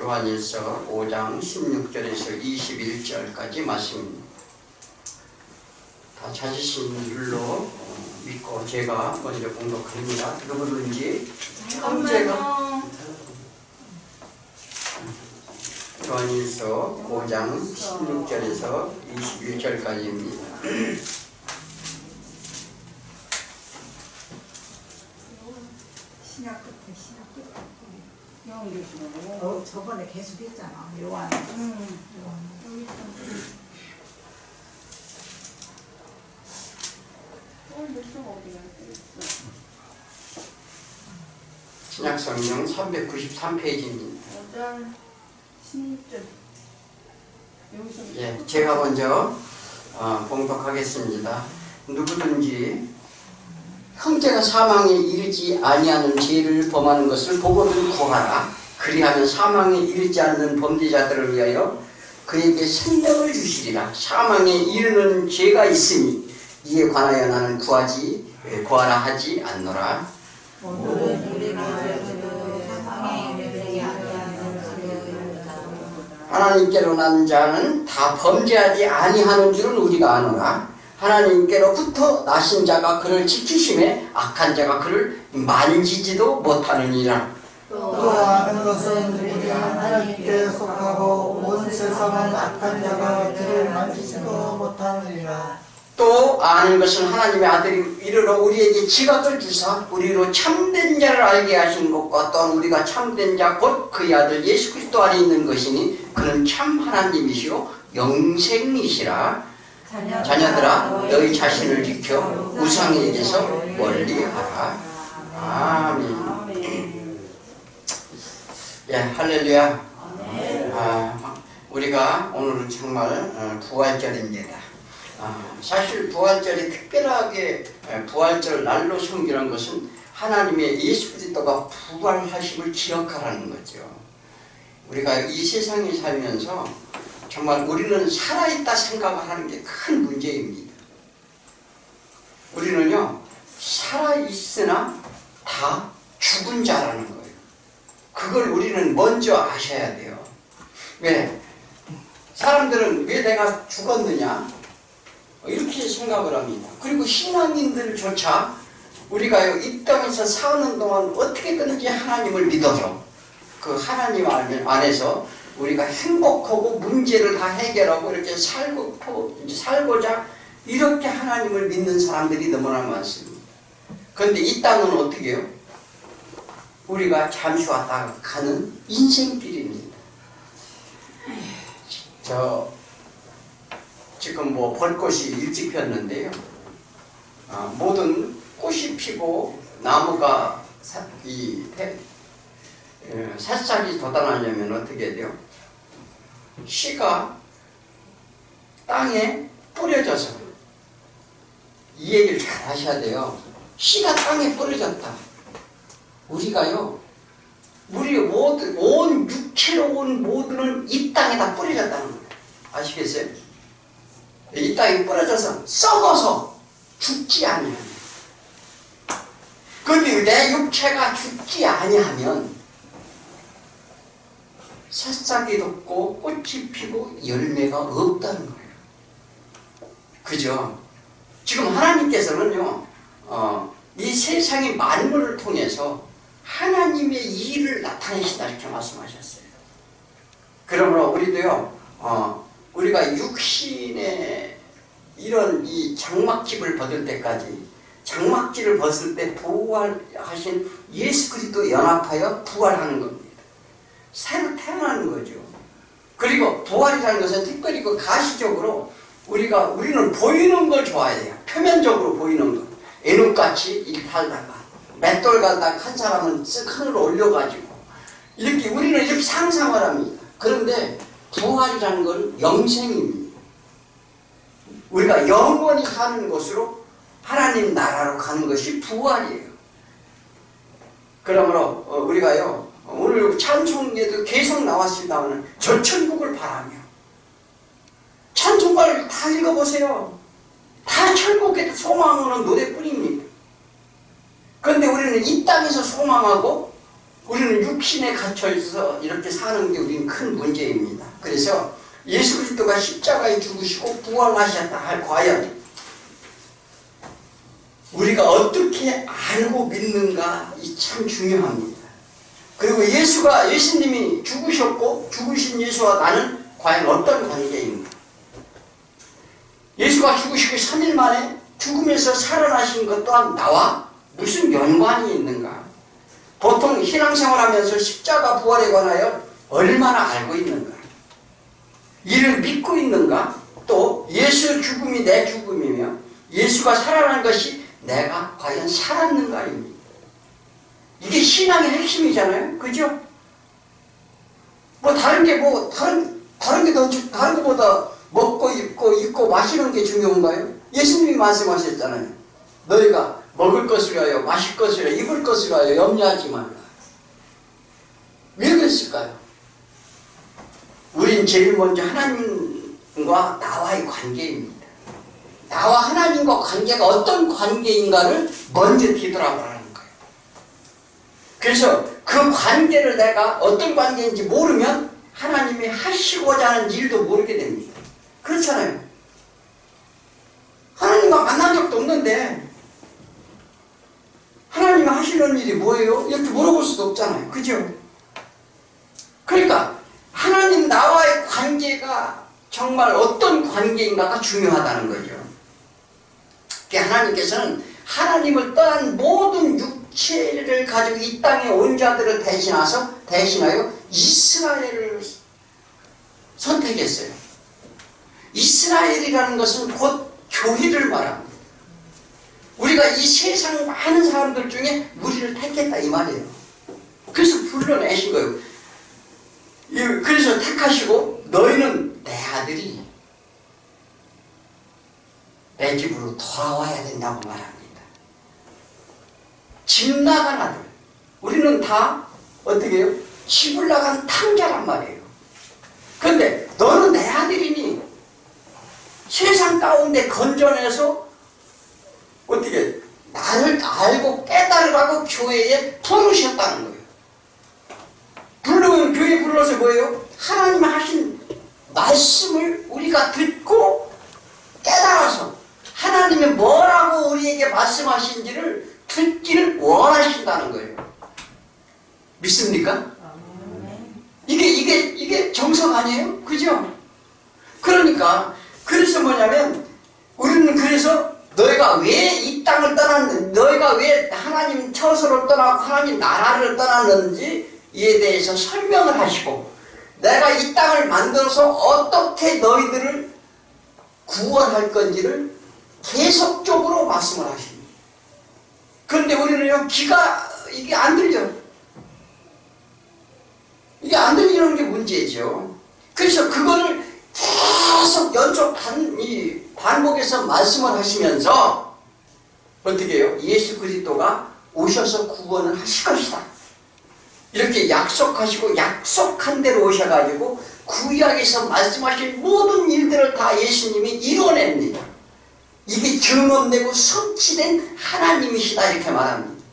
요한일서 5장 16절에서 21절까지 말씀입니다. 다 찾으신 줄로 믿고 제가 먼저 봉독합니다. 누구든지 형제가 요한일서 5장 16절에서 21절까지입니다. 저번에 계속 했잖아. 요한. 신약성경 393페이지입니다. 예, 제가 먼저 봉독하겠습니다. 누구든지 형제가 사망에 이르지 아니하는 죄를 범하는 것을 보거든 구하라. 그리하면 사망에 이르지 않는 범죄자들을 위하여 그에게 생명을 주시리라. 사망에 이르는 죄가 있으니 이에 관하여 나는 구하라 하지 않노라. 하나님께로 난 자는 다 범죄하지 아니하는 줄은 우리가 아노라. 하나님께로부터 나신 자가 그를 지키심에 악한 자가 그를 만지지도 못하느니라. 또 아는 것은 우리가 하나님께 속하고 온 세상은 악한 자가 그를 만지지도 못하느니라. 또 아는 것은 하나님의 아들이 이르러 우리에게 지각을 주사 우리로 참된 자를 알게 하신 것과 또한 우리가 참된 자 곧 그의 아들 예수 그리스도 안에 있는 것이니 그는 참 하나님이시요 영생이시라. 자녀들아 너희 자신을 지켜 우상에게서 멀리하라. 아멘. 예, 할렐루야. 우리가 오늘은 정말 부활절입니다. 사실 부활절이 특별하게 부활절 날로 섬기는 것은 하나님의 예수 그리스도가 부활하심을 기억하라는 거죠. 우리가 이 세상에 살면서 정말 우리는 살아있다 생각을 하는 게 큰 문제입니다. 우리는요 살아있으나 다 죽은 자라는 거예요. 그걸 우리는 먼저 아셔야 돼요. 왜? 사람들은 왜 내가 죽었느냐 이렇게 생각을 합니다. 그리고 신앙인들조차 우리가 이 땅에서 사는 동안 어떻게든지 하나님을 믿어서 그 하나님 안에서 우리가 행복하고 문제를 다 해결하고 이렇게 살고자 이렇게 하나님을 믿는 사람들이 너무나 많습니다. 그런데 이 땅은 어떻게 해요? 우리가 잠시 왔다가 가는 인생길입니다. 지금 벚꽃이 일찍 폈는데요. 모든 꽃이 피고 나무가 새싹이 돋아나려면 어떻게 돼요? 씨가 땅에 뿌려져서 이 얘기를 잘 하셔야 돼요. 씨가 땅에 뿌려졌다. 우리가요 우리 모든 온 육체로 온 모두는 이 땅에다 뿌려졌다는 거예요. 아시겠어요? 이 땅에 뿌려져서 썩어서 죽지 아니하면 그런데 내 육체가 죽지 아니하면 새싹이 돋고 꽃이 피고 열매가 없다는 거예요. 그죠? 지금 하나님께서는요 이 세상의 만물을 통해서 하나님의 일을 나타내신다 이렇게 말씀하셨어요. 그러므로 우리도요 우리가 육신의 이런 이 장막집을 벗을 때까지 장막집을 벗을 때 부활하신 예수 그리스도 연합하여 부활하는 겁니다. 새로 태어나는 거죠. 그리고 부활이라는 것은 특별히 그 가시적으로 우리는 보이는 걸 좋아해요. 표면적으로 보이는 것. 애눈같이 이렇게 살다가 맷돌 갈다가 한 사람은 쓱 하늘로 올려가지고 이렇게 우리는 이렇게 상상을 합니다. 그런데 부활이라는 건 영생입니다. 우리가 영원히 사는 곳으로 하나님 나라로 가는 것이 부활이에요. 그러므로 우리가요 오늘 찬송에도 계속 나왔습니다만 저 천국을 바라며 찬송가를 다 읽어보세요. 다 천국에 소망하는 노래뿐입니다. 그런데 우리는 이 땅에서 소망하고 우리는 육신에 갇혀 있어서 이렇게 사는 게 우리는 큰 문제입니다. 그래서 예수 그리스도가 십자가에 죽으시고 부활하셨다 할 과연 우리가 어떻게 알고 믿는가 이 참 중요합니다. 그리고 예수님이 죽으셨고 죽으신 예수와 나는 과연 어떤 관계인가? 예수가 죽으시고 3일 만에 죽으면서 살아나신 것 또한 나와 무슨 연관이 있는가? 보통 신앙생활하면서 십자가 부활에 관하여 얼마나 알고 있는가? 이를 믿고 있는가? 또 예수 죽음이 내 죽음이며 예수가 살아난 것이 내가 과연 살았는가입니다. 이게 신앙의 핵심이잖아요. 그죠? 다른 것보다 먹고 입고 마시는 게 중요한가요? 예수님이 말씀하셨잖아요. 너희가 먹을 것을 위하여 마실 것을 위하여 입을 것을 위하여 염려하지 말라. 왜 그랬을까요? 우린 제일 먼저 하나님과 나와의 관계입니다. 나와 하나님과 관계가 어떤 관계인가를 먼저 뒤돌아보라는 거예요. 그래서 그 관계를 내가 어떤 관계인지 모르면 하나님이 하시고자 하는 일도 모르게 됩니다. 그렇잖아요. 하나님과 만난 적도 없는데 하나님이 하시는 일이 뭐예요? 이렇게 물어볼 수도 없잖아요. 그죠? 그러니까 하나님 나와의 관계가 정말 어떤 관계인가가 중요하다는 거죠. 하나님께서는 하나님을 떠난 모든 육체를 가지고 이 땅에 온 자들을 대신하여 이스라엘을 선택했어요. 이스라엘이라는 것은 곧 교회를 말합니다. 우리가 이 세상 많은 사람들 중에 우리를 택했다 이 말이에요. 그래서 불러내신 거예요. 그래서 택하시고 너희는 내 아들이 내 집으로 돌아와야 된다고 말합니다. 집 나간 아들. 우리는 다 어떻게 해요? 집을 나간 탕자란 말이에요. 그런데 너는 내 아들이니 세상 가운데 건져내서 어떻게 나를 알고 깨달으라고 교회에 부르셨다는 거예요. 교회에 불러서 뭐예요? 하나님 하신 말씀을 우리가 듣고 깨달아서 하나님이 뭐라고 우리에게 말씀하신지를 듣기를 원하신다는 거예요. 믿습니까? 이게 정석 아니에요? 그죠? 그러니까 그래서 뭐냐면 우리는 그래서 너희가 왜 이 땅을 떠났는지, 너희가 왜 하나님 처소를 떠나고 하나님 나라를 떠났는지 이에 대해서 설명을 하시고 내가 이 땅을 만들어서 어떻게 너희들을 구원할 건지를 계속적으로 말씀을 하십니다. 그런데 우리는요, 이게 안 들려. 이게 안 들리는 게 문제죠. 그래서 그거를 계속 연속 반복해서 말씀을 하시면서 어떻게 해요? 예수 그리스도가 오셔서 구원을 하실 것이다. 이렇게 약속하시고 약속한 대로 오셔가지고 구약에서 말씀하신 모든 일들을 다 예수님이 이뤄냅니다. 이게 증언되고 성취된 하나님이시다 이렇게 말합니다.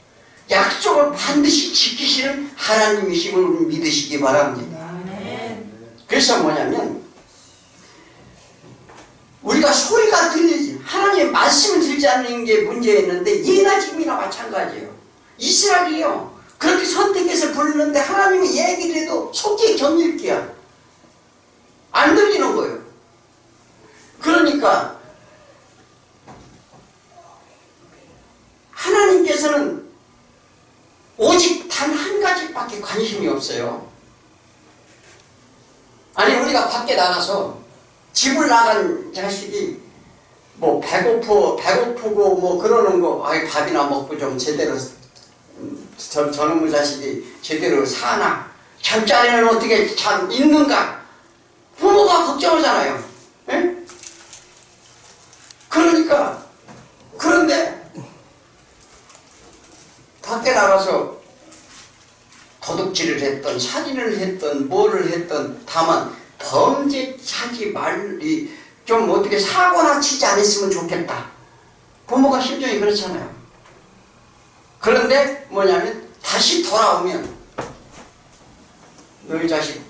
약속을 반드시 지키시는 하나님이심을 믿으시기 바랍니다. 그래서 뭐냐면 우리가 소리가 들리지 하나님의 말씀을 들지 않는 게 문제였는데 예나 지금이나 마찬가지예요. 이스라엘이요 그렇게 선택해서 부르는데 하나님이 얘기를 해도 속기 견딜게야 안 들리는 거예요. 그러니까 하나님께서는 오직 단 한 가지밖에 관심이 없어요. 아니 우리가 밖에 나가서 집을 나간 자식이 뭐 배고프고 뭐 그러는 거 아이 밥이나 먹고 좀 제대로 저놈의 자식이 제대로 사나 잠자리는 어떻게 참 있는가 부모가 걱정하잖아요. 에? 그러니까 그런데 밖에 나가서 도둑질을 했던 살인을 했던 뭐를 했던 다만 범죄하지 말리 좀 어떻게 사고나 치지 않았으면 좋겠다. 부모가 심정이 그렇잖아요. 그런데 뭐냐면 다시 돌아오면 너희 자식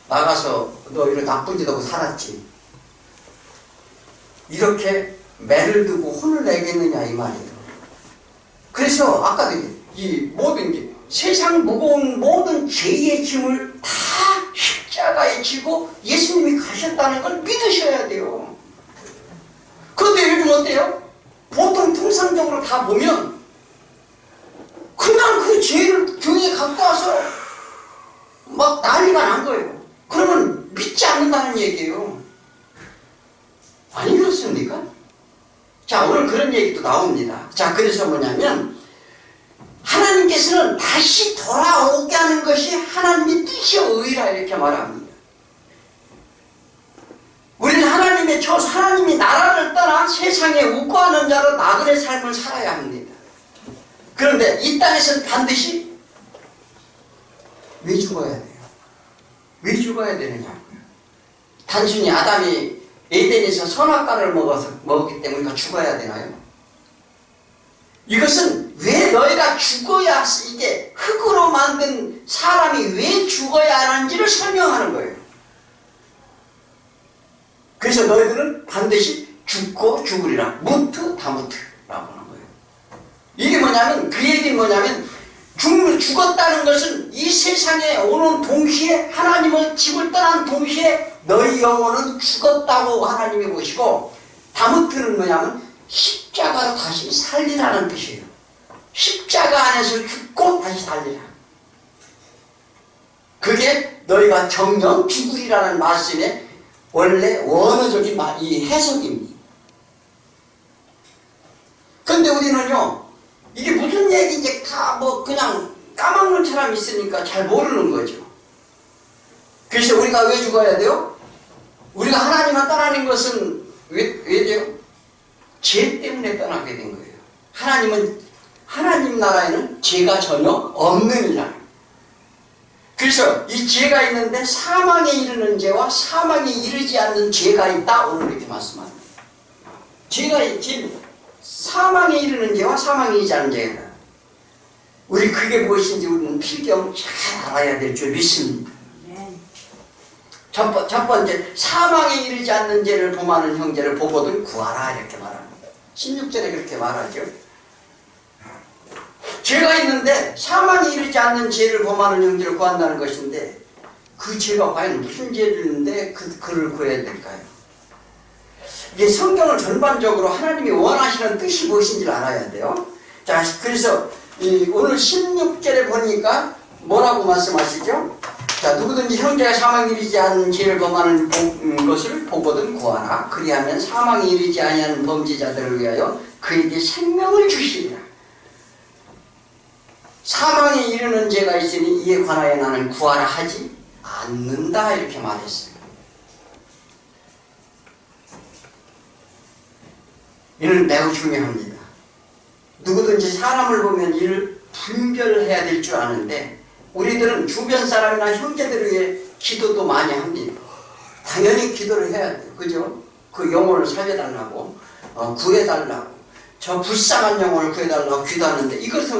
나가서 너 이런 나쁜 짓 하고 살았지. 이렇게 매를 두고 혼을 내겠느냐 이 말이에요. 그래서 아까도 이 모든 게 세상 무거운 모든 죄의 짐을 다 십자가에 지고 예수님이 가셨다는 걸 믿으셔야 돼요. 그런데 요즘 어때요? 보통 통상적으로 다 보면 그냥 그 죄를 교회에 갖고 와서 막 난리가 난 거예요. 그러면 믿지 않는다는 얘기예요. 아니 그렇습니까? 자, 오늘 그런 얘기도 나옵니다. 자, 그래서 뭐냐면 하나님께서는 다시 돌아오게 하는 것이 하나님의 뜻이오이라 이렇게 말합니다. 우리는 하나님이 나라를 떠나 세상에 우고하는 자로 나그네 삶을 살아야 합니다. 그런데 이 땅에서는 반드시 왜 죽어야 돼요? 왜 죽어야 되느냐고요. 단순히 아담이 에덴에서 선악과를 먹었기 때문에 우리가 죽어야 되나요? 이것은 왜 너희가 죽어야, 이게 흙으로 만든 사람이 왜 죽어야 하는지를 설명하는 거예요. 그래서 너희들은 반드시 죽고 죽으리라. 무트 다무트라고 하는 거예요. 이게 뭐냐면, 그 얘기는 뭐냐면 죽었다는 것은 이 세상에 오는 동시에 하나님을 집을 떠난 동시에 너희 영혼은 죽었다고 하나님이 보시고, 다무트는 뭐냐면 십자가로 다시 살리라는 뜻이에요. 십자가 안에서 죽고 다시 살리라. 그게 너희가 정녕 죽으리라는 말씀의 원래 원어적인 이 해석입니다. 그런데 우리는요, 이게 무슨 얘기인지 다 뭐 그냥 까막눈 사람이 있으니까 잘 모르는 거죠. 그래서 우리가 왜 죽어야 돼요? 우리가 하나님을 떠나는 것은 왜 돼요? 죄 때문에 떠나게 된 거예요. 하나님 나라에는 죄가 전혀 없느니라. 그래서 이 죄가 있는데 사망에 이르는 죄와 사망에 이르지 않는 죄가 있다. 오늘 이렇게 말씀합니다. 사망에 이르는 죄와 사망에 이르지 않는 죄가 있다. 우리 그게 무엇인지 우리는 필경 잘 알아야 될 줄 믿습니다. 첫 번째, 사망에 이르지 않는 죄를 범하는 형제를 보거든 구하라 이렇게 말합니다. 16절에 그렇게 말하죠. 죄가 있는데 사망에 이르지 않는 죄를 범하는 형제를 구한다는 것인데, 그 죄가 과연 무슨 죄인데 그를 구해야 될까요? 이게 성경을 전반적으로 하나님이 원하시는 뜻이 무엇인지를 알아야 돼요. 자, 그래서 오늘 16절에 보니까 뭐라고 말씀하시죠? 자, 누구든지 형제가 사망에 이르지 않는 죄를 범하는 것을 보거든 구하라. 그리하면 사망에 이르지 아니하는 범죄자들을 위하여 그에게 생명을 주시리라. 사망에 이르는 죄가 있으니 이에 관하여 나는 구하라 하지 않는다 이렇게 말했어요. 이는 매우 중요합니다. 누구든지 사람을 보면 이를 분별해야 될 줄 아는데, 우리들은 주변 사람이나 형제들을 위해 기도도 많이 합니다. 당연히 기도를 해야 돼요. 그죠? 그 영혼을 살려달라고, 구해달라고, 저 불쌍한 영혼을 구해달라고 기도하는데, 이것은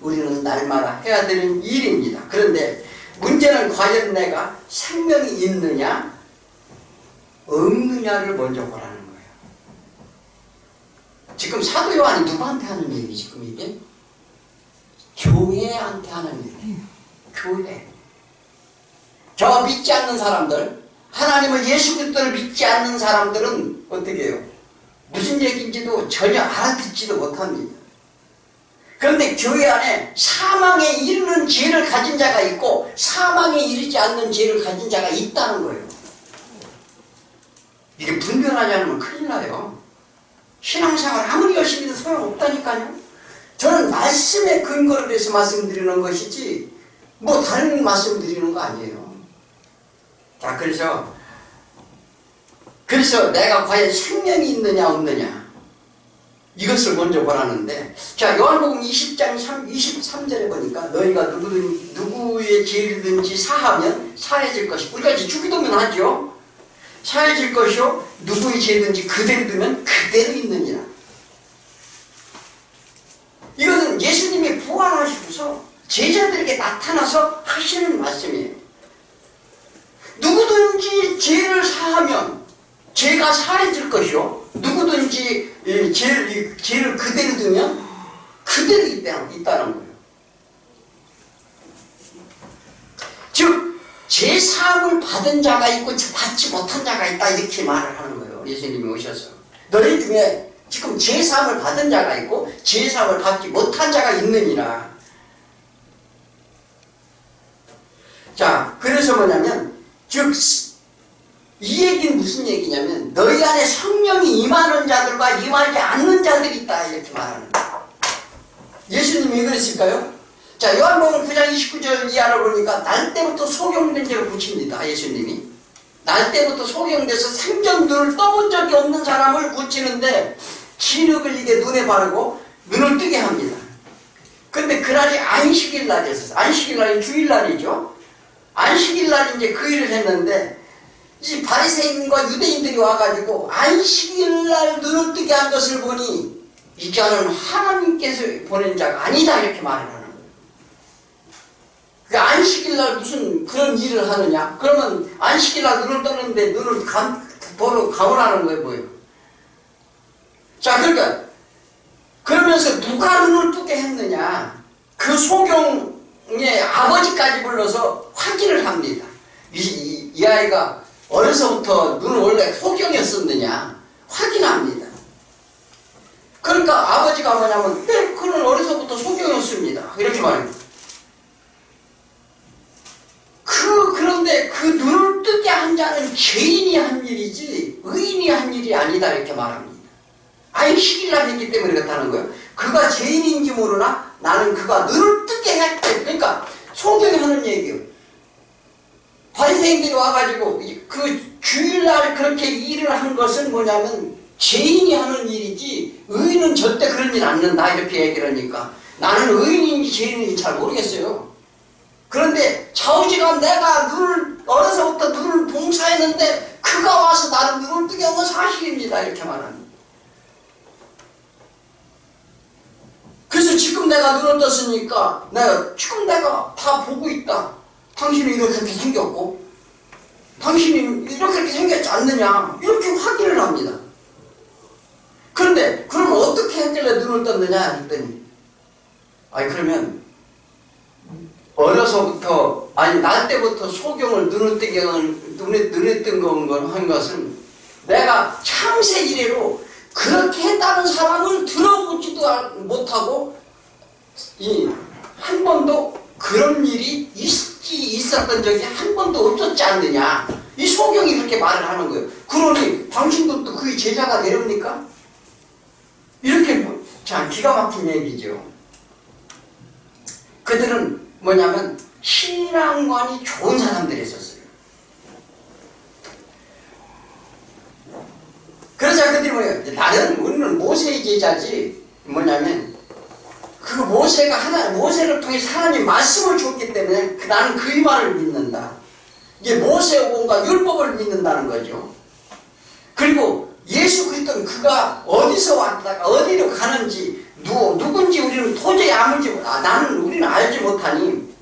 우리는 날마다 해야 되는 일입니다. 그런데 문제는 과연 내가 생명이 있느냐 없느냐를 먼저 보라는 거예요. 지금 사도 요한이 누구한테 하는 얘기 지금 이게? 교회한테 하는 얘기예요. 교회. 저 믿지 않는 사람들, 하나님을 예수 그리스도를 믿지 않는 사람들은 어떻게 해요? 무슨 얘기인지도 전혀 알아듣지도 못합니다. 그런데 교회 안에 사망에 이르는 죄를 가진 자가 있고 사망에 이르지 않는 죄를 가진 자가 있다는 거예요. 이게 분별하지 않으면 큰일 나요. 신앙생활 아무리 열심히 해도 소용없다니까요. 저는 말씀에 근거를 해서 말씀드리는 것이지 뭐 다른 말씀 드리는 거 아니에요. 자, 그래서 내가 과연 생명이 있느냐 없느냐 이것을 먼저 보라는데, 자, 요한복음 20장 23절에 보니까 너희가 누구의 죄든지 사하면 사해질 것이고, 우리가 이제 주기도면 하죠. 사해질 것이요 누구의 죄든지 그대로 두면 그대로 있느니라. 이것은 예수님이 부활하시고서 제자들에게 나타나서 하시는 말씀이에요. 누구든지 죄를 사하면 죄가 사해질 것이요, 누구든지 죄를 그대로 두면 그대로 있다는 거예요. 즉 죄사함을 받은 자가 있고 받지 못한 자가 있다, 이렇게 말을 하는 거예요. 예수님이 오셔서 너희 중에 지금 죄사함을 받은 자가 있고 죄사함을 받지 못한 자가 있느니라. 자, 그래서 뭐냐면, 즉 이 얘기는 무슨 얘기냐면 너희 안에 성령이 임하는 자들과 임하지 않는 자들이 있다, 이렇게 말하는 거예요. 예수님이 왜 그랬을까요? 자, 요한복음 9장 29절 이하를 보니까 날 때부터 소경된 죄를 고칩니다. 예수님이 날 때부터 소경돼서 생전 눈을 떠본 적이 없는 사람을 고치는데 기력을 이게 눈에 바르고 눈을 뜨게 합니다. 근데 그날이 안식일 날이었어요. 안식일 날이 주일날이죠. 안식일 날 이제 그 일을 했는데 이 바리새인과 유대인들이 와가지고 안식일 날 눈을 뜨게 한 것을 보니 이 자는 하나님께서 보낸 자가 아니다, 이렇게 말을 하는 거예요. 그 안식일 날 무슨 그런 일을 하느냐? 그러면 안식일 날 눈을 떴는데 눈을 보러 감으라는 거예요, 뭐예요? 자, 그러니까 그러면서 누가 눈을 뜨게 했느냐? 그 소경의 아버지까지 불러서 확인을 합니다. 이 아이가 어려서부터 눈을 원래 소경이었었느냐 확인합니다. 그러니까 아버지가 뭐냐면, 네, 그는 어려서부터 소경이었습니다, 이렇게 말합니다. 그런데 그 눈을 뜨게 한 자는 죄인이 한 일이지 의인이 한 일이 아니다, 이렇게 말합니다. 안식일날 했기 때문에 그렇다는 거예요. 그가 죄인인지 모르나 나는 그가 눈을 뜨게 했대. 그러니까 소경이 하는 얘기예요. 바리새인들이 와가지고 그 주일날 그렇게 일을 한 것은 뭐냐면 죄인이 하는 일이지 의인은 절대 그런 일 않는다, 이렇게 얘기를 하니까 나는 의인인지 죄인인지 잘 모르겠어요. 그런데 좌우지간 내가 어려서부터 눈을 봉사했는데 그가 와서 나를 눈을 뜨게 한 건 사실입니다, 이렇게 말합니다. 그래서 지금 내가 눈을 떴으니까 지금 내가 다 보고 있다. 당신이 이렇게 생겼고 당신이 이렇게 생겼지 않느냐, 이렇게 확인을 합니다. 그런데 그럼 어떻게 했길래 눈을 떴느냐 했더니, 그러면 어려서부터 날 때부터 소경을 눈을 뜨게 눈에 뜬 한 것은 내가 창세 이래로 그렇게 했다는 사람을 들어보지도 못하고 한 번도 그런 일이 있었던 적이 한 번도 없었지 않느냐, 이 소경이 그렇게 말을 하는 거예요. 그러니 당신도 또 그의 제자가 되렵니까? 이렇게 참 기가 막힌 얘기죠. 그들은 뭐냐면 신앙관이 좋은 사람들이었어요. 그러자 그들이 뭐예요? 우리는 모세의 제자지, 뭐냐면 그 모세를 통해서 하나님 말씀을 줬기 때문에 나는 그의 말을 믿는다. 이게 모세오공과 율법을 믿는다는 거죠. 그리고 예수 그리스도는 그가 어디서 왔다가 어디로 가는지 누군지 우리는 도저히 우리는 알지 못하니,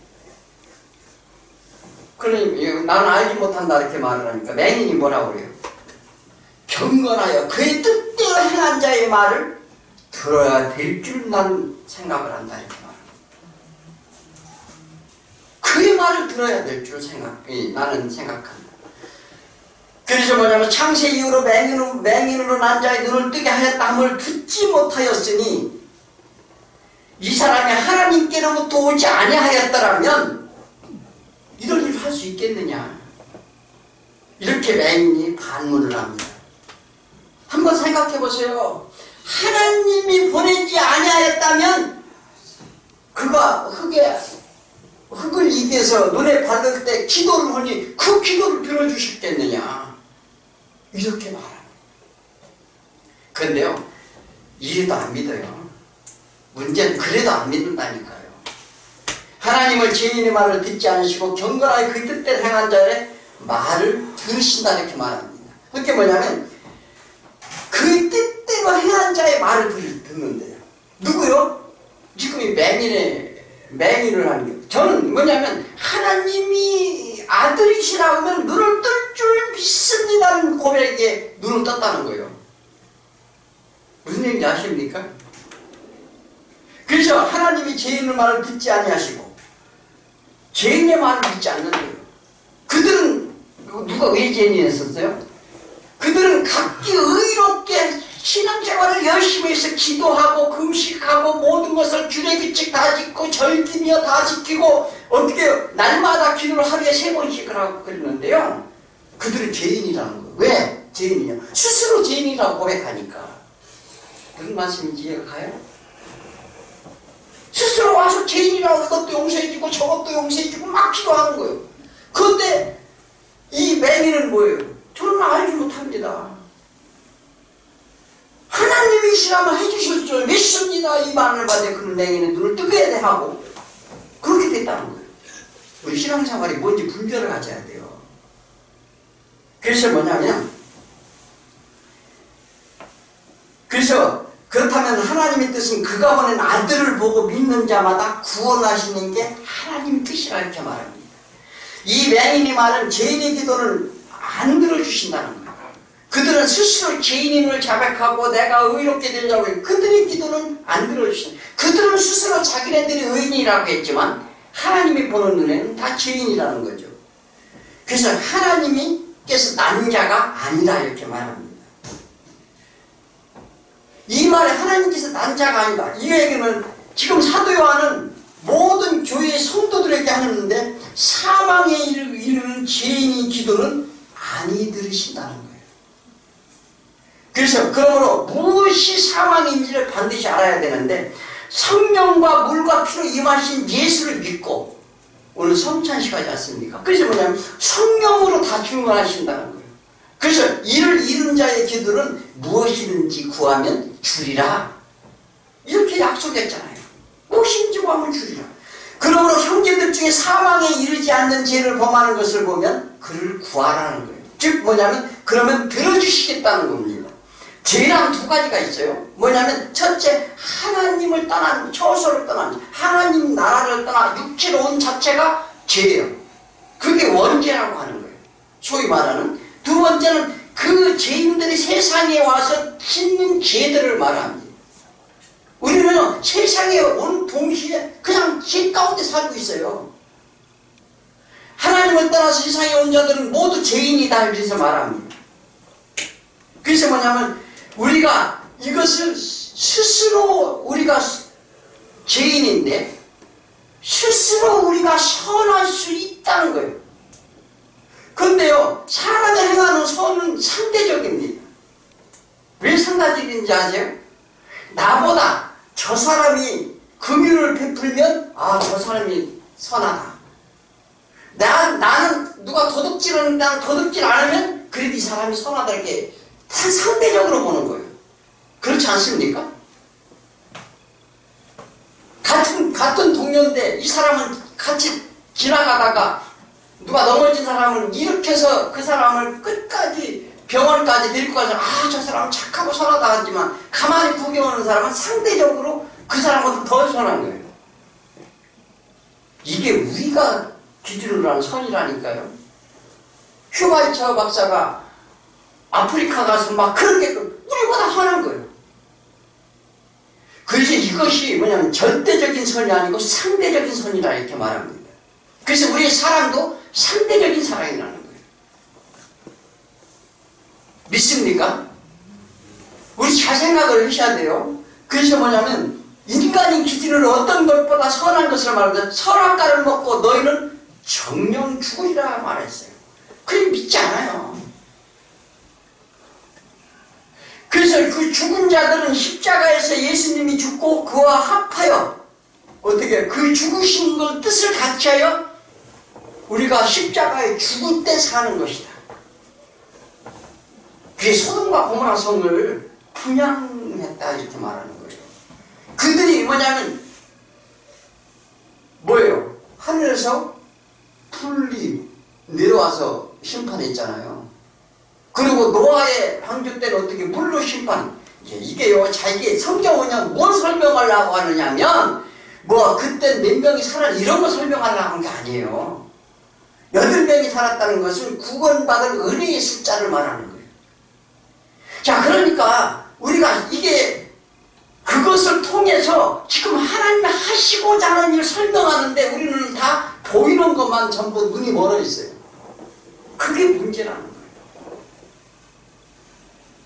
그러니 나는 알지 못한다, 이렇게 말을 하니까 맹인이 뭐라고 그래요? 경건하여 그의 뜻대로 행한 자의 말을 들어야 될 줄 나는 생각을 한다, 이렇게 말합니다. 그의 말을 들어야 될 줄 나는 생각한다. 그래서 뭐냐면 창세 이후로 맹인으로 난 자의 눈을 뜨게 하였다함을 듣지 못하였으니 이 사람이 하나님께로부터 오지 아니하였더라면 이런 일을 할 수 있겠느냐, 이렇게 맹인이 반문을 합니다. 한번 생각해 보세요. 하나님이 보내지 아니하였다면 그가 흙을 입에서 눈에 받을 때 기도를 하니 그 기도를 들어주셨겠느냐, 이렇게 말합니다. 그런데요, 이래도 안 믿어요. 문제는 그래도 안 믿는다니까요. 하나님을 죄인의 말을 듣지 않으시고 경건하게 그 뜻대로 행한 자의 말을 들으신다, 이렇게 말합니다. 그게 뭐냐면 그 뜻대로 행한 자의 말을 듣는데요. 누구요? 지금 이 맹인의 맹인을 하는 게 저는 뭐냐면 하나님이 아들이시라 하면 눈을 뜰 줄 믿습니다는 고백에 눈을 떴다는 거예요. 무슨 얘기인지 아십니까? 그래서 하나님이 죄인의 말을 듣지 아니하시고 죄인의 말을 듣지 않는 거예요. 그들은 누가 왜 죄인이었었어요? 그들은 각기 의롭게 신앙생활을 열심히 해서 기도하고 금식하고 모든 것을 규례규칙 다 지키고 절기며 다 지키고 어떻게 날마다 기도를 하루에 3번씩을 하고 그러는데요. 그들은 죄인이라는 거예요. 왜 죄인이냐? 스스로 죄인이라고 고백하니까. 무슨 말씀인지 이해가 가요? 스스로 와서 죄인이라고 이것도 용서해주고 저것도 용서해주고 막 기도하는 거예요. 그런데 이 맹인은 뭐예요? 저는 알지 못합니다. 하나님이시라면 해주실 줄 믿습니다. 이 말을 받아 그런 맹인의 눈을 뜨게 하고 그렇게 됐다는 거예요. 우리 신앙생활이 뭔지 분별을 가져야 돼요. 그래서 뭐냐면 그렇다면 하나님의 뜻은 그가 보낸 아들을 보고 믿는 자마다 구원하시는 게 하나님의 뜻이라 이렇게 말합니다. 이 맹인이 말은 죄인의 기도를 안 들어주신다는 거예요. 그들은 스스로 죄인임을 자백하고 내가 의롭게 되려고 해요. 그들의 기도는 안 들어주신다. 그들은 스스로 자기네들이 의인이라고 했지만 하나님이 보는 눈에는 다 죄인이라는 거죠. 그래서 하나님께서 난 자가 아니라 이렇게 말합니다. 이 말에 하나님께서 난 자가 아니다. 이 얘기는 지금 사도 요한은 모든 교회의 성도들에게 하는데 사망에 이르는 죄인의 기도는 아니 들으신다는 거예요. 그래서 그러므로 무엇이 사망인지를 반드시 알아야 되는데 성령과 물과 피로 임하신 예수를 믿고 오늘 성찬식 하지 않습니까? 그래서 뭐냐면 성령으로 다 충만하신다는 거예요. 그래서 이를 잃은 자의 기도는 무엇이든지 구하면 주리라 이렇게 약속했잖아요. 무엇이든지 구하면 주리라. 그러므로 형제들 중에 사망에 이르지 않는 죄를 범하는 것을 보면 그를 구하라는 거예요. 즉 뭐냐면 그러면 들어주시겠다는 겁니다. 죄란 두 가지가 있어요. 뭐냐면 첫째 하나님을 떠난 처소를 떠난 하나님 나라를 떠나 육체로 온 자체가 죄예요. 그게 원죄라고 하는 거예요. 소위 말하는. 두 번째는 그 죄인들이 세상에 와서 짓는 죄들을 말합니다. 우리는 세상에 온 동시에 그냥 죄 가운데 살고 있어요. 하나님을 떠나서 세상에 온 자들은 모두 죄인이다 그래서 말합니다. 그래서 뭐냐면 우리가 이것을 스스로 우리가 죄인인데 스스로 우리가 선할 수 있다는 거예요. 그런데요 사람이 행하는 선은 상대적입니다. 왜 상대적인지 아세요? 나보다 저 사람이 긍휼을 베풀면 저 사람이 선하다. 나는 누가 도둑질하는 나는 도둑질 안 하면 그래도 이 사람이 선하다 이렇게 다 상대적으로 보는 거예요. 그렇지 않습니까? 같은 동료인데 이 사람은 같이 지나가다가 누가 넘어진 사람을 일으켜서 그 사람을 끝까지 병원까지 데리고 가서 저 사람은 착하고 선하다 하지만 가만히 구경하는 사람은 상대적으로 그 사람보다 더 선한 거예요. 이게 우리가 기준으로 하는 선이라니까요. 슈바이처 박사가 아프리카 가서 막 그렇게 우리보다 선한 거예요. 그래서 이것이 뭐냐면 절대적인 선이 아니고 상대적인 선이라 이렇게 말합니다. 그래서 우리 사람도 상대적인 사랑이라는 거예요. 믿습니까? 우리 잘 생각을 하셔야 돼요. 그래서 뭐냐면 인간의 기준으로 어떤 것보다 선한 것을 말하는데 선악과를 먹고 너희는 정령 죽으리라 말했어요. 그럼 믿지 않아요. 그래서 그 죽은 자들은 십자가에서 예수님이 죽고 그와 합하여 어떻게 그 죽으신 걸 뜻을 같이하여 우리가 십자가에 죽을 때 사는 것이다. 그게 소돔과 고모라 성을 분양했다 이렇게 말하는 거예요. 그들이 뭐냐면 뭐예요? 하늘에서 풀이 내려와서 심판했잖아요. 그리고 노아의 방주 때는 어떻게 물로 심판. 이게요, 자기 성경은 뭘 설명하려고 하느냐면 뭐 그때 몇 명이 살았 이런 거 설명하려고 하는 게 아니에요. 8명이 살았다는 것은 구원받은 은혜의 숫자를 말하는 거예요. 자, 그러니까 우리가 이게 그것을 통해서 지금 하나님이 하시고자 하는 일을 설명하는데 우리는 다 보이는 것만 전부 눈이 멀어 있어요. 그게 문제라는 거예요.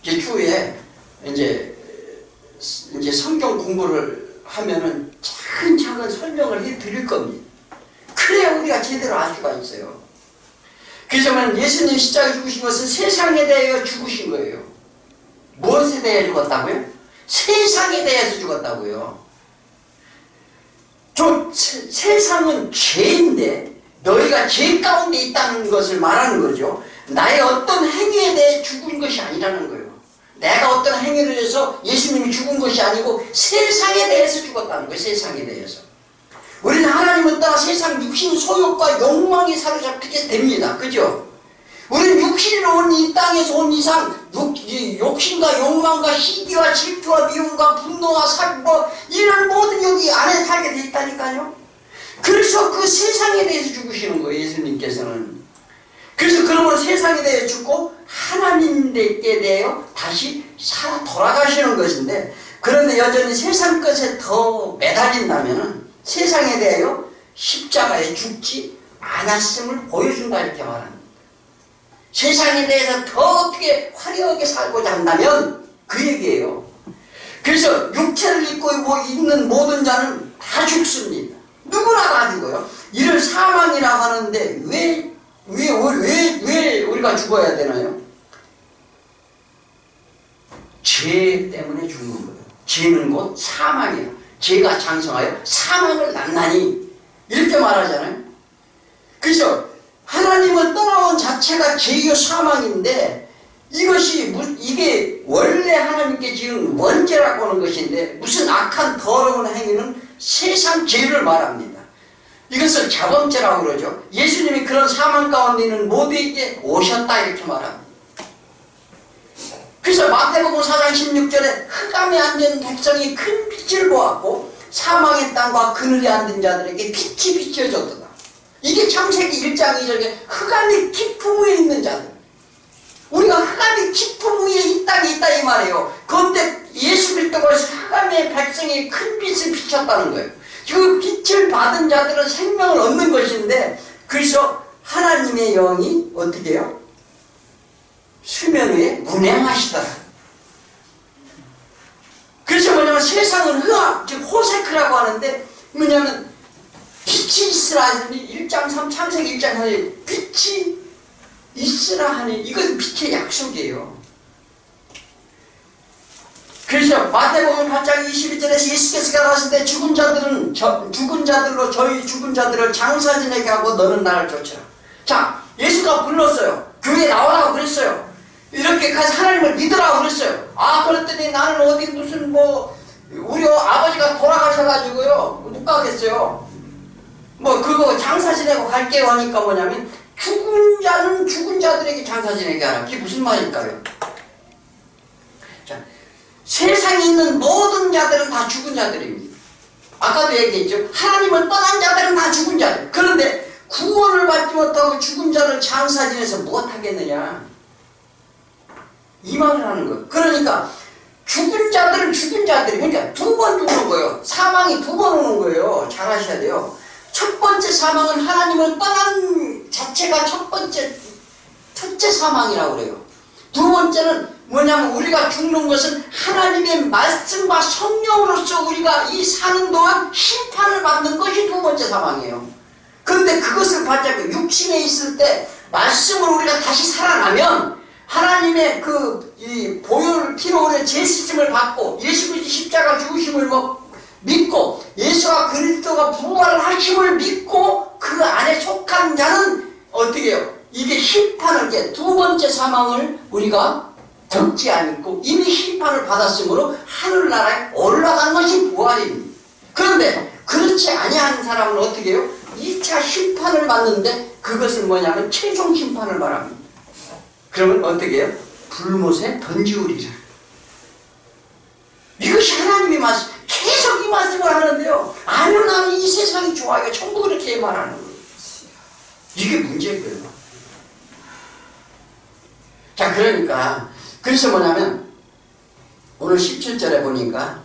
이제 추후에 이제 성경 공부를 하면은 차근차근 설명을 해 드릴 겁니다. 그래야 우리가 제대로 알 수가 있어요. 그래서 예수님 십자가에 죽으신 것은 세상에 대하여 죽으신 거예요. 무엇에 대해 죽었다고요? 세상에 대해서 죽었다고요. 세상은 죄인데 너희가 죄 가운데 있다는 것을 말하는 거죠. 나의 어떤 행위에 대해 죽은 것이 아니라는 거예요. 내가 어떤 행위를 해서 예수님이 죽은 것이 아니고 세상에 대해서 죽었다는 거예요. 세상에 대해서. 우리는 하나님을 따라 세상 육신 소욕과 욕망이 사로잡히게 됩니다. 그죠? 우리는 육신으로 온 이 땅에서 온 이상 욕심과 욕망과 시기와 질투와 미움과 분노와 사기 이런 모든 여기 안에 살게 돼 있다니까요. 그래서 그 세상에 대해서 죽으시는 거예요. 예수님께서는. 그래서 그러므로 세상에 대해 죽고 하나님께 대해 다시 살아 돌아가시는 것인데, 그런데 여전히 세상 것에 더 매달린다면은 세상에 대하여 십자가에 죽지 않았음을 보여준다 이렇게 말합니다. 세상에 대해서 더 어떻게 화려하게 살고자 한다면 그 얘기예요. 그래서 육체를 입고 있는 모든 자는 다 죽습니다. 누구나 다 죽어요. 이를 사망이라고 하는데 왜 우리가 죽어야 되나요? 죄 때문에 죽는 거예요. 죄는 곧 사망이에요. 죄가 장성하여 사망을 낳나니 이렇게 말하잖아요. 그래서 하나님을 떠나온 자체가 죄요 사망인데 이게 원래 하나님께 지은 원죄라고 하는 것인데 무슨 악한 더러운 행위는 세상 죄를 말합니다. 이것을 자범죄라고 그러죠. 예수님이 그런 사망 가운데 있는 모두에게 오셨다 이렇게 말합니다. 그래서 마태복음 4장 16절에 흑암에 앉은 백성이 큰 빛을 보았고 사망의 땅과 그늘에 앉은 자들에게 빛이 비춰졌도다. 이게 창세기 1장 2절에 흑암의 깊음 위에 있는 자들. 우리가 흑암의 깊음 위에 이 땅에 있다 이 말이에요. 그런데 예수 그리스도가 흑암의 백성이 큰 빛을 비쳤다는 거예요. 그 빛을 받은 자들은 생명을 얻는 것인데, 그래서 하나님의 영이 어떻게 해요? 수면 위에 문행하시더라. 그래서 뭐냐면 세상은 흑암, 즉 호세크라고 하는데 뭐냐면 빛이 있으라 하니 1장 3 창세기 1장 하니 빛이 있으라 하니 이것은 빛의 약속이에요. 그래서 마태복음 8장 22절에서 예수께서 가라사실 때 죽은 자들로 저희 죽은 자들을 장사 지내게 하고 너는 나를 쫓으라. 자, 예수가 불렀어요. 교회에 나오라고 그랬어요. 이렇게 가서 하나님을 믿으라고 그랬어요. 아, 그랬더니 나는 어디 무슨 우리 아버지가 돌아가셔가지고요 못 가겠어요. 그거 장사 지내고 갈게요 하니까 뭐냐면 죽은 자는 죽은 자들에게 장사 지내게 하라. 그게 무슨 말일까요? 자, 세상에 있는 모든 자들은 다 죽은 자들입니다. 아까도 얘기했죠. 하나님을 떠난 자들은 다 죽은 자들. 그런데 구원을 받지 못하고 죽은 자를 장사 지내서 무엇하겠느냐 이 말을 하는 거예요. 그러니까 죽은 자들은 죽은 자들이, 그러니까 2번 죽는 거예요. 사망이 2번 오는 거예요. 잘 아셔야 돼요. 첫 번째 사망은 하나님을 떠난 자체가 첫째 사망이라고 그래요. 두 번째는 뭐냐면 우리가 죽는 것은 하나님의 말씀과 성령으로서 우리가 이 사는 동안 심판을 받는 것이 2번째 사망이에요. 그런데 그것을 받자고 육신에 있을 때 말씀으로 우리가 다시 살아나면 하나님의 이 피로 우리의 죄 씻음을 받고 예수 그리스도 십자가 죽으심을 믿고 예수와 그리스도가 부활하심을 믿고 그 안에 속한 자는 어떻게 해요? 이게 심판을 2번째 사망을 우리가 겪지 않고 이미 심판을 받았으므로 하늘나라에 올라간 것이 부활입니다. 그런데 그렇지 아니한 사람은 어떻게 해요? 2차 심판을 받는데 그것은 뭐냐면 최종 심판을 말합니다. 그러면 어떻게 해요? 불못에 던지우리라. 이것이 하나님의 말씀. 계속 이 말씀을 하는데요. 아니요, 나는 이 세상이 좋아요. 전부 그렇게 말하는 거예요. 이게 문제고요. 자, 그러니까 그래서 뭐냐면 오늘 17절에 보니까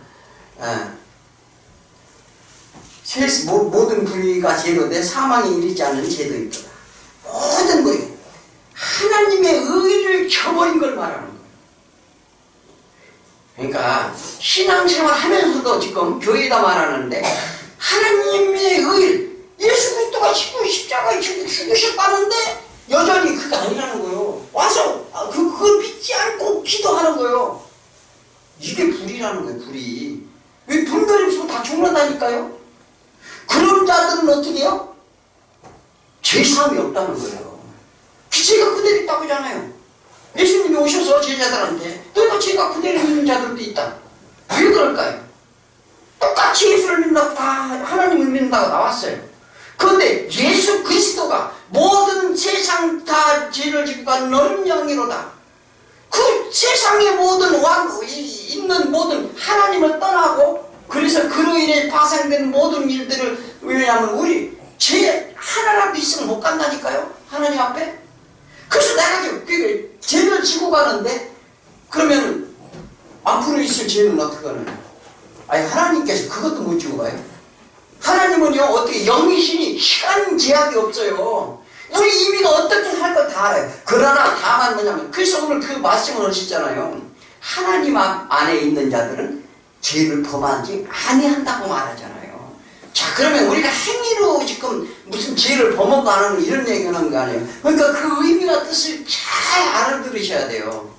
모든 불의가 제로돼 사망에 이르지 않는 죄도 있더라. 모든 불의, 하나님의 의를 저버린 걸 말하는 거예요. 그러니까 신앙생활 하면서도 지금 교회에다 말하는데 하나님의 의, 예수 그리스도가 십자가에 죽으셨다는데 여전히 그게 아니라는 거예요. 와서 그걸 믿지 않고 기도하는 거예요. 이게 불이라는 거예요. 불이. 왜 분별이 없으면 다 죽는다니까요. 그런 자들은 어떻게 해요? 죄사함이 없다는 거예요. 죄가 그대로 있다고 하잖아요. 예수님이 오셔서 제자들한테 너희가 죄가 그대로 있는 자들도 있다. 왜 그럴까요? 똑같이 예수를 믿는다고 다 하나님을 믿는다고 나왔어요. 그런데 예수 그리스도가 모든 세상 다 죄를 짓고 간 너는 영이로다. 그 세상의 모든 있는 모든 하나님을 떠나고 그래서 그로 인해 파생된 모든 일들을 왜냐하면 우리 죄 하나라도 있으면 못 간다니까요. 하나님 앞에. 그래서 내가 그 죄를 지고 가는데 그러면 앞으로 있을 죄는 어떻게 하느냐. 아니 하나님께서 그것도 못 지고 가요. 하나님은요 어떻게 영이시니 시간 제약이 없어요. 우리 이미가 어떻게 할 거 다 알아요. 그러나 다만 뭐냐면 그래서 오늘 그 말씀을 하셨잖아요. 하나님 안에 있는 자들은 죄를 범하지 아니한다고 말하잖아요. 자 그러면 우리가 행위로 지금 무슨 죄를 범하고 안 하는 이런 얘기하는 거 아니에요. 그러니까 그 의미와 뜻을 잘 알아들으셔야 돼요.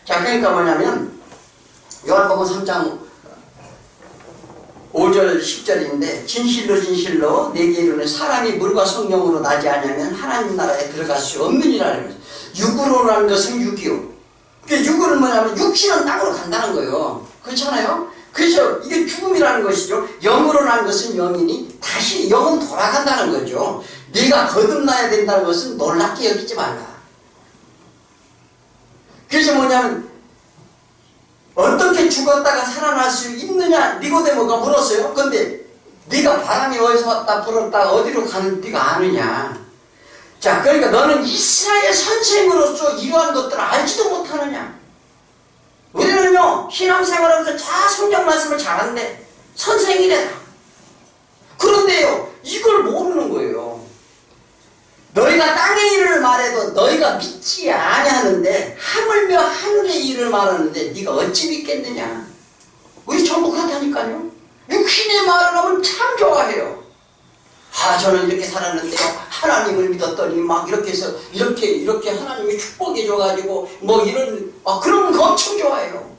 자 그러니까 뭐냐면 요한복음 3장 5절 10절인데 진실로 진실로 내게 이르노니 사람이 물과 성령으로 나지 않으면 하나님 나라에 들어갈 수 없느니라. 육으로라는 것은 육이요. 그러니까 육은 뭐냐면 육신은 땅으로 간다는 거예요. 그렇잖아요. 그래서 이게 죽음이라는 것이죠. 영으로라는 것은 영이니 다시 영은 돌아간다는 거죠. 네가 거듭나야 된다는 것은 놀랍게 여기지 말라. 그래서 뭐냐면 어떻게 죽었다가 살아날 수 있느냐 니고데모가 물었어요. 근데 네가 바람이 어디서 왔다 불었다 어디로 가는 네가 아느냐. 자 그러니까 너는 이스라엘 선생으로서 이러한 것들을 알지도 못하느냐. 우리는요 신앙생활하면서 다 성경 말씀을 잘하는데 선생이래. 그런데요 이걸 모르는 거예요. 너희가 땅의 일을 말해도 너희가 믿지 아니하는데 하물며 하늘의 일을 말하는데 네가 어찌 믿겠느냐. 우리 전부 그렇다니까요. 육신의 말을 하면 참 좋아해요. 아 저는 이렇게 살았는데요 하나님을 믿었더니 막 이렇게 해서 이렇게 하나님이 축복해 줘가지고 뭐 이런 그런 거 엄청 좋아해요.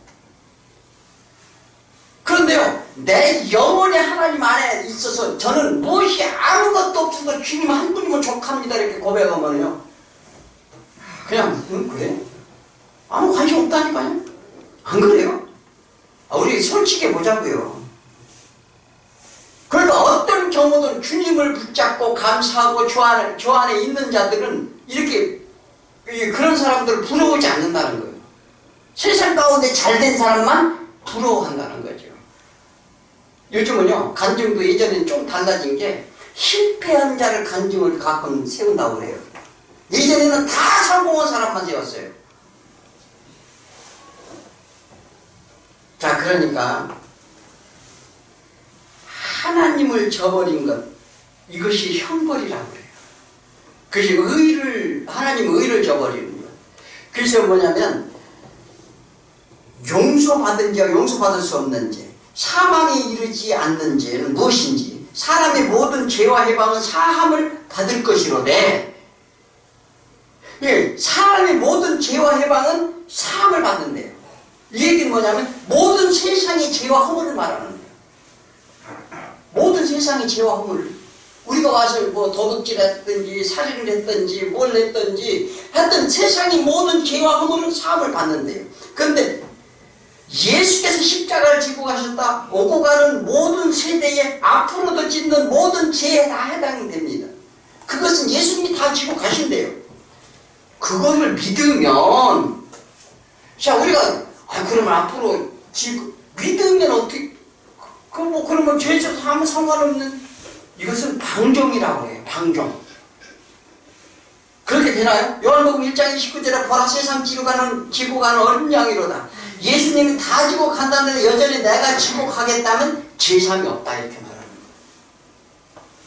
그런데요 내 영혼이 하나님 안에 있어서 저는 무엇이 아무것도 없어서 주님 한 분이면 족합니다 이렇게 고백하면요 그냥 그래? 아무 관심 없다니까요. 안 그래요? 우리 솔직히 보자고요. 그러니까 어떤 경우든 주님을 붙잡고 감사하고 주 안에 있는 자들은 이렇게 그런 사람들을 부러워하지 않는다는 거예요. 세상 가운데 잘된 사람만 부러워한다는 거죠. 요즘은요 간증도 예전에는 좀 달라진 게 실패한 자를 간증을 가끔 세운다고 그래요. 예전에는 다 성공한 사람만 세웠어요. 자 그러니까 하나님을 저버린 것 이것이 형벌이라고 그래요. 그것이 하나님의 의를 저버리는 것. 그래서 뭐냐면 용서받은지와 용서받을 수 없는지 사망에 이르지 않는 죄는 무엇인지 사람의 모든 죄와 해방은 사함을 받을 것이로되 사람의 모든 죄와 해방은 사함을 받는데요. 이 얘기는 뭐냐면 모든 세상의 죄와 허물을 말하는 거예요. 모든 세상의 죄와 허물 우리가 와서 뭐 도둑질 했든지 살인을 했든지 뭘 했든지 하여튼 세상의 모든 죄와 허물은 사함을 받는데요. 그런데 예수께서 십자가를 지고 가셨다 오고 가는 모든 세대에 앞으로도 짓는 모든 죄에 다 해당이 됩니다. 그것은 예수님이 다 지고 가신대요. 그것을 믿으면 자 우리가 그러면 앞으로 믿으면 어떻게 그러면 죄에서 아무 상관없는 이것은 방종이라고 해요. 방종. 그렇게 되나요? 요한복음 1장 29절에 보라 세상 지고 가는 어린 양이로다. 예수님이 다 지고 간다는데 여전히 내가 지고 가겠다면 제삼이 없다 이렇게 말합니다.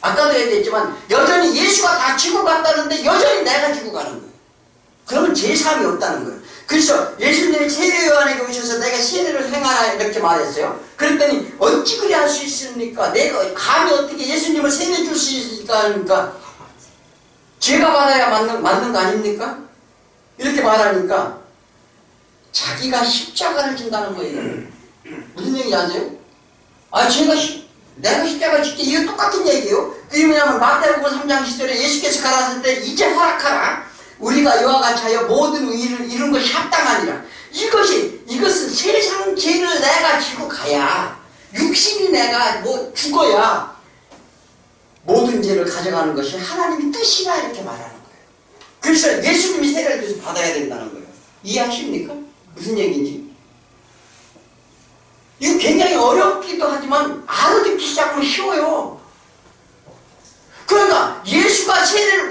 아까도 얘기했지만 여전히 예수가 다 지고 갔다는데 여전히 내가 지고 가는 거예요. 그러면 제삼이 없다는 거예요. 그래서 예수님이 세례 요한에게 오셔서 내가 세례를 행하라 이렇게 말했어요. 그랬더니 어찌 그리 할 수 있습니까? 내가 감히 어떻게 예수님을 세례 줄 수 있을까 하니까 죄가 받아야 맞는 거 아닙니까? 이렇게 말하니까 자기가 십자가를 진다는 거예요. 무슨 얘기인지 아세요? 내가 십자가를 짓게 이거 똑같은 얘기예요. 그게 뭐냐면 마태복음 3장 10절에 예수께서 가라사대 때 이제 허락하라. 우리가 이와 같이 하여 모든 의를 이룬 것이 합당하니라. 이것은 세상 죄를 내가 지고 가야, 육신이 내가 죽어야 모든 죄를 가져가는 것이 하나님의 뜻이라 이렇게 말하는 거예요. 그래서 예수님이 세례를 줘서 받아야 된다는 거예요. 이해하십니까? 무슨 얘기인지? 이거 굉장히 어렵기도 하지만 알아듣기 시작하면 쉬워요. 그러니까 예수가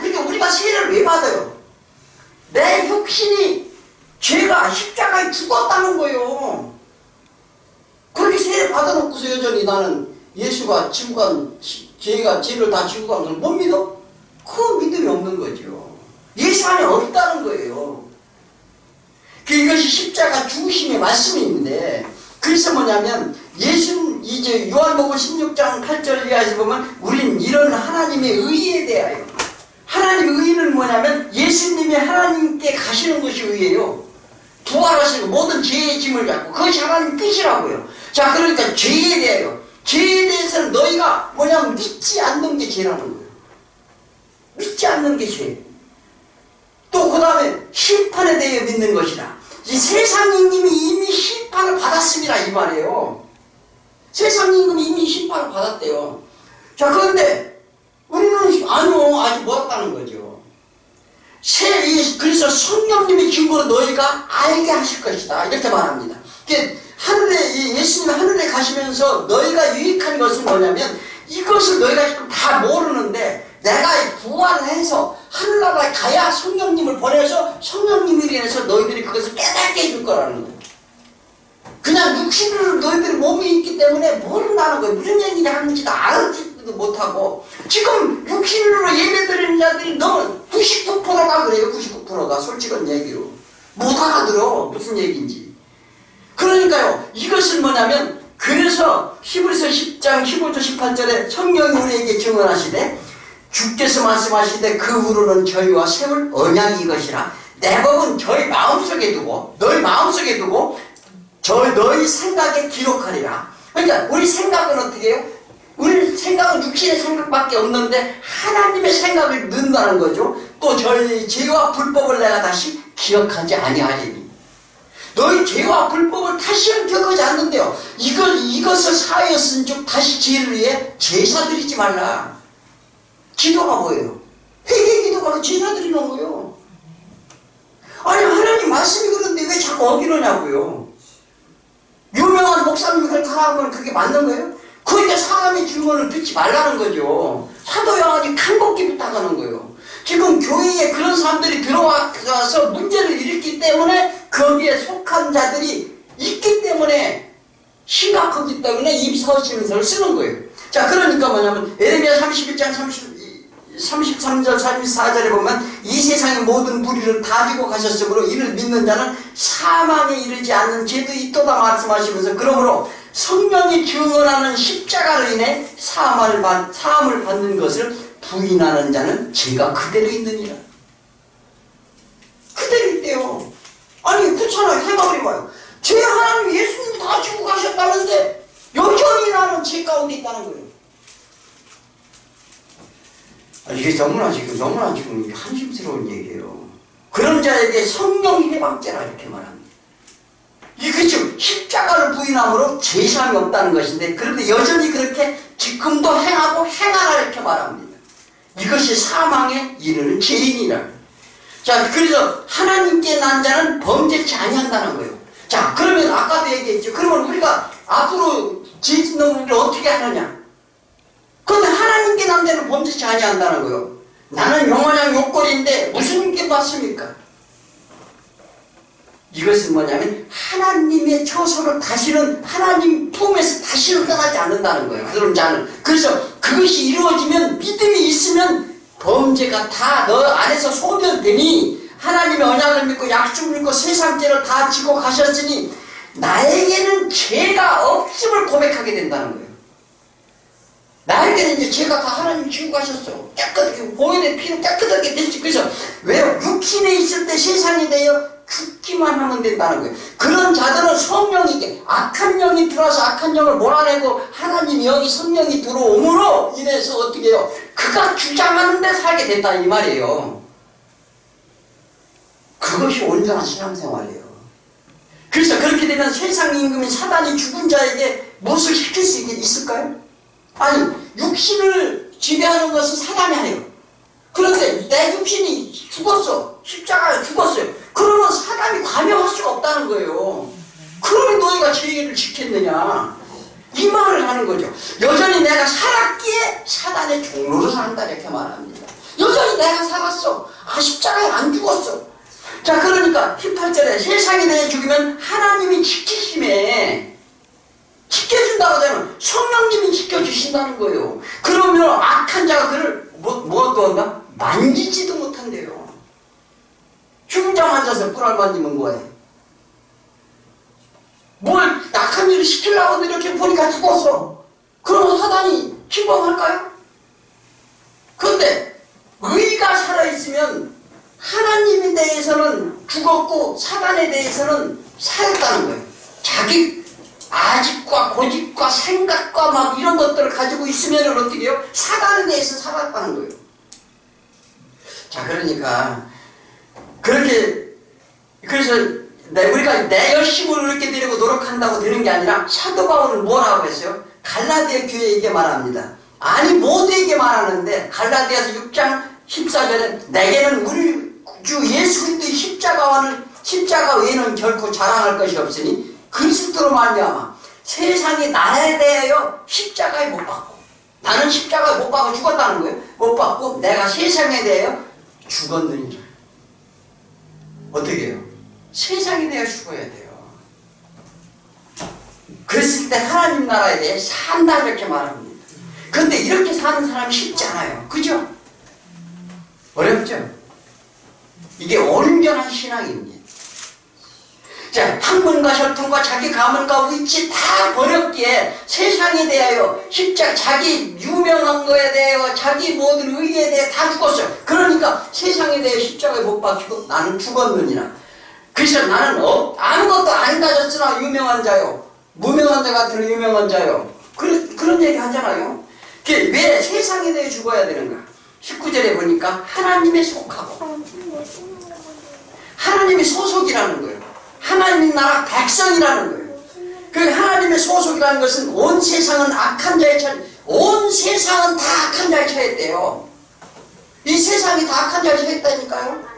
그러니까 우리가 세례를 왜 받아요? 내 육신이 죄가 십자가에 죽었다는 거예요. 그렇게 세례 받아놓고서 여전히 나는 예수가 지고 간 죄를 다 지고 간 걸 못 믿어? 그 믿음이 없는 거죠. 예수 안에 없다는 거예요. 이것이 십자가 죽으심의 말씀인데, 그래서 뭐냐면 이제 요한복음 16장 8절 이하에서 보면 우린 이런 하나님의 의에 대하여, 하나님의 의는 뭐냐면 예수님이 하나님께 가시는 것이 의예요. 부활하시고 모든 죄의 짐을 잡고 그것이 하나님 뜻이라고요. 자, 그러니까 죄에 대하여, 죄에 대해서는 너희가 뭐냐면 믿지 않는 게 죄라는 거예요. 믿지 않는 게 죄. 또 그 다음에 심판에 대해 믿는 것이라. 이 세상 임금이 이미 심판을 받았습니다 이 말이에요. 세상 임금이 이미 심판을 받았대요. 자, 그런데 우리는 아니요, 아직 멀었다는 거죠. 그래서 성령님의 증거로 너희가 알게 하실 것이다 이렇게 말합니다. 예수님이 하늘에 가시면서 너희가 유익한 것은 뭐냐면 이것을 너희가 지금 다 모르는데 내가 부활을 해서 하늘나라에 가야 성령님을 보내서 성령님으로 인해서 너희들이 그것을 깨닫게 해줄 거라는 거예요. 그냥 육신으로 너희들이 몸이 있기 때문에 모른다는 거예요. 무슨 얘기를 하는지도 알아듣지도 못하고 지금 육신으로 예배드리는 자들이 너무 99%가 그래요. 99%가 솔직한 얘기로 못 알아들어 무슨 얘기인지. 그러니까요, 이것은 뭐냐면 그래서 히브리서 10장 15절 18절에 성령이 우리에게 증언하시되 주께서 말씀하시되 그 후로는 저희와 세울 언약이 이것이라. 내 법은 저희 마음속에 두고 너희 마음속에 두고 너희 생각에 기록하리라. 그러니까 우리 생각은 어떻게 해요? 우리 생각은 육신의 생각밖에 없는데 하나님의 생각을 넣는다는 거죠. 또 저희 죄와 불법을 내가 다시 기억하지 아니하리니. 너희 죄와 불법을 다시는 기억하지 않는데요. 이것을 사하였은 즉 다시 죄를 위해 제사 드리지 말라. 기도가 뭐예요? 회개 기도가 제사 드리는 거예요. 아니, 하나님 말씀이 그런데 왜 자꾸 어기러냐고요. 유명한 목사님이 그렇게 하면 그게 맞는 거예요? 그러니까 사람의 증언을 듣지 말라는 거죠. 사도 요한이 칼먹기 부탁하는 거예요. 지금 교회에 그런 사람들이 들어와서 문제를 일으키기 때문에 거기에 속한 자들이 있기 때문에 심각하기 때문에 이 서신서를 쓰는 거예요. 자, 그러니까 뭐냐면 에레미야 31장 33절 34절에 보면 이 세상의 모든 불의를 다 지고 가셨으므로 이를 믿는 자는 사망에 이르지 않는 죄도 있도다 말씀하시면서 그러므로 성령이 증언하는 십자가로 인해 사함을 받는 것을 부인하는 자는 죄가 그대로 있느니라. 그대로 있대요. 아니, 그렇잖아요. 생각해봐요. 죄 하나님 예수님이 다 지고 가셨다는데 여전히 나는 죄 가운데 있다는 거예요. 이게 너무나 지금 한심스러운 얘기예요. 그런 자에게 성령이 해방죄라 이렇게 말합니다. 그렇죠. 십자가를 부인함으로 죄사함이 없다는 것인데 그런데 여전히 그렇게 지금도 행하고 행하라 이렇게 말합니다. 이것이 사망에 이르는 죄인이라. 자, 그래서 하나님께 난 자는 범죄치 아니한다는 거예요. 자, 그러면 아까도 얘기했죠. 그러면 우리가 앞으로 죄 짓는 우리를 어떻게 하느냐. 그런데 하나님께 남자는 범죄치 아니한다는 거예요. 나는 영원한 욕거리인데 무슨 게 맞습니까? 이것은 뭐냐면 하나님의 처소를 다시는 하나님 품에서 다시는 떠나지 않는다는 거예요. 그런 자는. 그래서 그것이 이루어지면 믿음이 있으면 범죄가 다 너 안에서 소멸되니 하나님의 언약을 믿고 약속을 믿고 세상 죄를 다 지고 가셨으니 나에게는 죄가 없음을 고백하게 된다는 거예요. 나에게는 이제 죄가 다 하나님 지고 가셨어. 깨끗하게 보혈의 피로 깨끗하게 됐지. 그래서 왜요? 육신에 있을 때 세상에 대하여 죽기만 하면 된다는 거예요. 그런 자들은 성령이게 악한 영이 들어와서 악한 영을 몰아내고 하나님 영이 성령이 들어옴으로 인해서 어떻게 해요? 그가 주장하는 데 살게 된다 이 말이에요. 그것이 온전한 신앙생활이에요. 그래서 그렇게 되면 세상 임금인 사단이 죽은 자에게 무엇을 시킬 수 있을까요? 아니 육신을 지배하는 것은 사단이 아니에요. 그런데 내 육신이 죽었어. 십자가에 죽었어요. 그러면 사단이 관여할 수가 없다는 거예요. 그러면 너희가 죄를 지켰느냐 이 말을 하는 거죠. 여전히 내가 살았기에 사단의 종로로 산다 이렇게 말합니다. 여전히 내가 살았어. 십자가에 안 죽었어. 자 그러니까 18절에 세상에 대해 죽이면 하나님이 지키심에 지켜준다고 되면 성령님이 지켜주신다는 거예요. 그러면 악한 자가 그를 뭐도 한다? 만지지도 못한대요. 죽은 자 만져서 뿔알 만지면 뭐해? 뭘 악한 일을 시키려고 이렇게 보니까 죽었어. 그러면 사단이 침범할까요? 그런데 의가 살아있으면 하나님에 대해서는 죽었고 사단에 대해서는 살았다는 거예요. 자기 아집과 고집과 생각과 막 이런 것들을 가지고 있으면 어떻게 해요? 사단에 대해서 살았다는 거예요. 자 그러니까 그렇게 그래서 우리가 내 열심을 이렇게 되려고 노력한다고 되는 게 아니라 사도 바울은 뭐라고 했어요? 갈라디아 교회에게 말합니다. 아니 모두에게 말하는데 갈라디아서 6장 14절에 내게는 우리 주 예수 그리스도의 십자가 외에는 결코 자랑할 것이 없으니 그리스도로 말미암아 세상이 나에 대하여 십자가에 못 박고 나는 십자가에 못 박고 죽었다는 거예요. 못 박고 내가 세상에 대하여 죽었느니라. 어떻게 해요? 세상에 대하여 죽어야 돼요. 그랬을 때 하나님 나라에 대해 산다 이렇게 말합니다. 그런데 이렇게 사는 사람이 쉽지 않아요. 그죠? 어렵죠? 이게 온전한 신앙입니다. 자, 학문과 혈통과 자기 가문과 위치 다 버렸기에 세상에 대하여 자기 유명한 거에 대하여 자기 모든 의에 대해 다 죽었어요. 그러니까 세상에 대해 십자가에 못 박히고 나는 죽었느니라. 그래서 나는 아무것도 안 가졌으나 유명한 자요. 무명한 자 같은 유명한 자요. 그런 얘기 하잖아요. 왜 세상에 대해 죽어야 되는가? 19절에 보니까 하나님의 속하고 하나님의 소속이라는 거예요. 하나님 나라 백성이라는 거예요. 그 하나님의 소속이라는 것은 온 세상은 악한 자에 온 세상은 다 악한 자에 처했대요. 이 세상이 다 악한 자에 처했다니까요.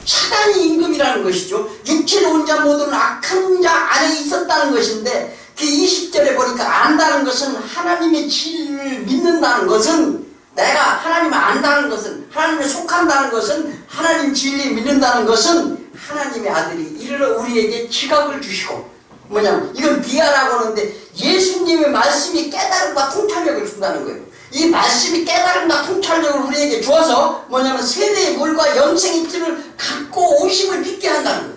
사단이 임금이라는 것이죠. 육체로 온 자 모두는 악한 자 안에 있었다는 것인데 그 20절에 보니까 안다는 것은 하나님의 진리를 믿는다는 것은 내가 하나님을 안다는 것은 하나님에 속한다는 것은 하나님 진리 믿는다는 것은 하나님의 아들이 이르러 우리에게 지각을 주시고 뭐냐면 이건 비하라고 하는데 예수님의 말씀이 깨달음과 통찰력을 준다는 거예요. 이 말씀이 깨달음과 통찰력을 우리에게 주어서 뭐냐면 세대의 물과 영생의 틀을 갖고 오심을 믿게 한다는 거예요.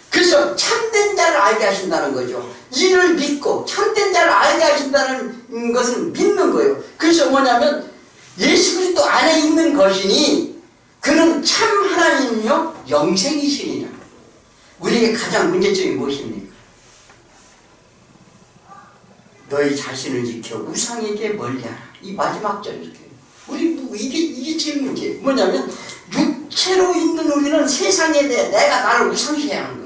그래서 참된 자를 알게 하신다는 거죠. 이를 믿고 참된 자를 알게 하신다는 것은 믿는 거예요. 그래서 뭐냐면 예수 그리스도 안에 있는 것이니 그는 참 하나님이요 영생이시니라. 우리에게 가장 문제점이 무엇입니까? 너희 자신을 지켜 우상에게 멀리하라. 이 마지막 절 이렇게. 이게 제일 문제예요. 뭐냐면 육체로 있는 우리는 세상에 대해 내가 나를 우상시하는 거예요.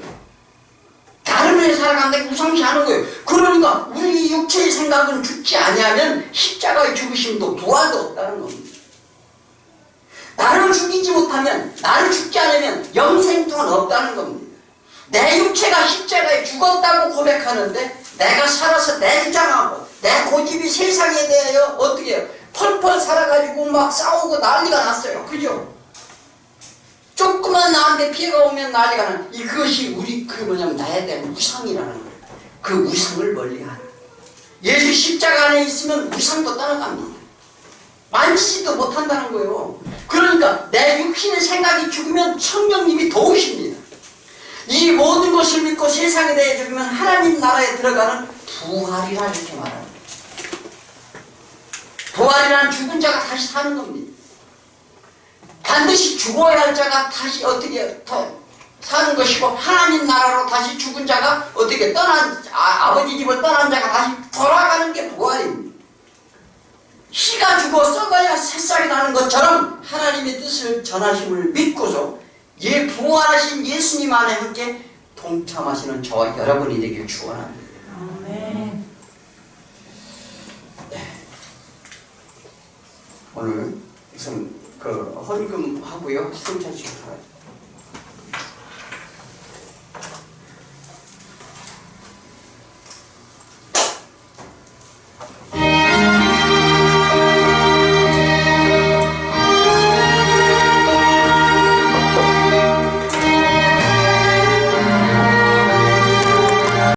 다른 애 살아가는데 우상시하는 거예요. 그러니까 우리 육체의 생각은 죽지 아니하면 십자가의 죽으심도 부활도 없다는 겁니다. 나를 죽이지 못하면 나를 죽지 않으면 영생 또한 없다는 겁니다. 내 육체가 십자가에 죽었다고 고백하는데 내가 살아서 내 주장하고 내 고집이 세상에 대하여 어떻게 해요? 펄펄 살아가지고 막 싸우고 난리가 났어요. 그죠? 조금만 나한테 피해가 오면 난리가 나. 이것이 우리 그 뭐냐면 나에 대한 우상이라는 거예요. 그 우상을 멀리하라. 예수 십자가 안에 있으면 우상도 따라갑니다. 만지지도 못한다는 거예요. 그러니까 내 육신의 생각이 죽으면 성령님이 도우십니다. 이 모든 것을 믿고 세상에 대해 죽으면 하나님 나라에 들어가는 부활이라 이렇게 말합니다. 부활이란 죽은 자가 다시 사는 겁니다. 반드시 죽어야 할 자가 다시 어떻게 더 사는 것이고 하나님 나라로 다시 죽은 자가 어떻게 아버지 집을 떠난 자가 다시 돌아가는 게 부활입니다. 씨가 죽어 썩어야 새싹이 나는 것처럼 하나님의 뜻을 전하심을 믿고서 부활하신 예수님 안에 함께 동참하시는 저와 여러분이 되길 축원합니다. 아멘. 오늘 우선 헌금하고요. 성찬식